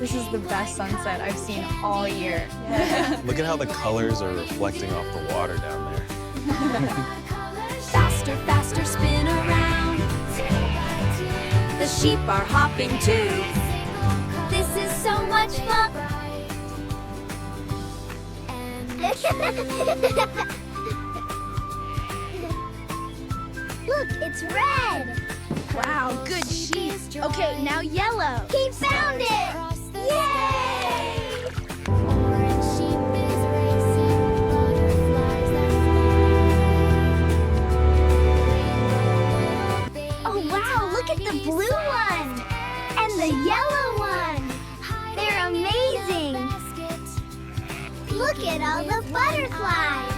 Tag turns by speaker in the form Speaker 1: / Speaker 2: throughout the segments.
Speaker 1: This is the best sunset I've seen all year.
Speaker 2: Look at how the colors are reflecting off the water down there.
Speaker 3: Faster, faster, spin around. The sheep are hopping too. This is so much fun.
Speaker 4: Look, it's red.
Speaker 1: Wow, good sheep. Okay, now yellow.
Speaker 4: He found it! Yay!
Speaker 3: Orange sheep is racing, butterflies that fly.
Speaker 4: Oh wow, look at the blue one! And the yellow one! They're amazing! Look at all the butterflies!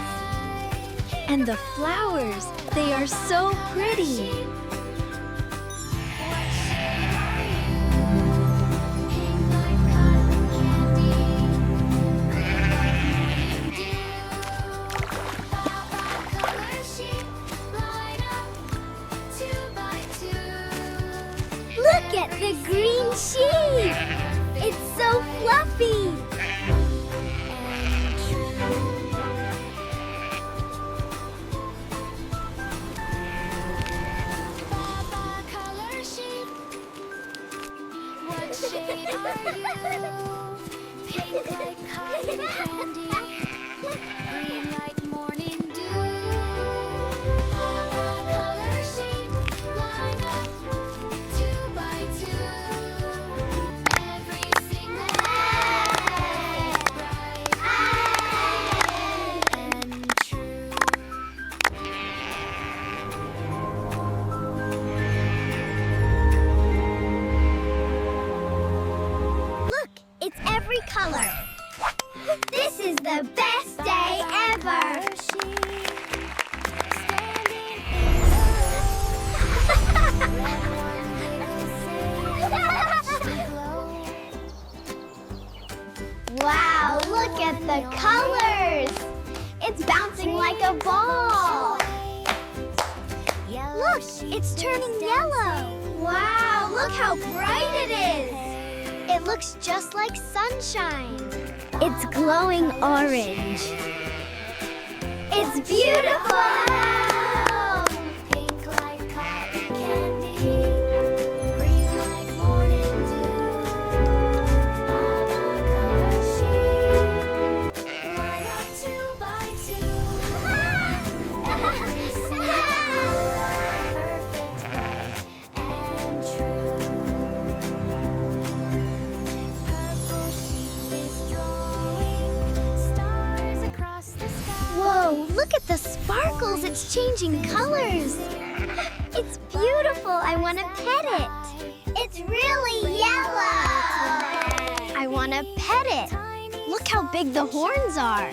Speaker 3: And the flowers, they are so pretty.
Speaker 4: Look at the green sheep! It's so fluffy!
Speaker 3: Baa Baa Color Sheep. What shade are you? Pink like cotton candy, green like morning dew. Baa Baa Color Sheep, line up 2 by 2. Every single one bright and true.
Speaker 4: Look, it's every color. This is the best day ever! Wow, look at the colors! It's bouncing like a ball! Look, it's turning yellow! Wow, look how bright it is! It looks just like sunshine. It's glowing orange. It's beautiful!
Speaker 3: Pink like cotton candy, green like morning dew. Baa Baa Color Sheep, line up 2 by 2. Every single color, perfect, bright and true. Purple sheep is drawing stars across the sky.
Speaker 4: Whoa, look at the sparkles. It's changing colors. It's beautiful. I want to pet it. It's really yellow. I want to pet it. Look how big the horns are.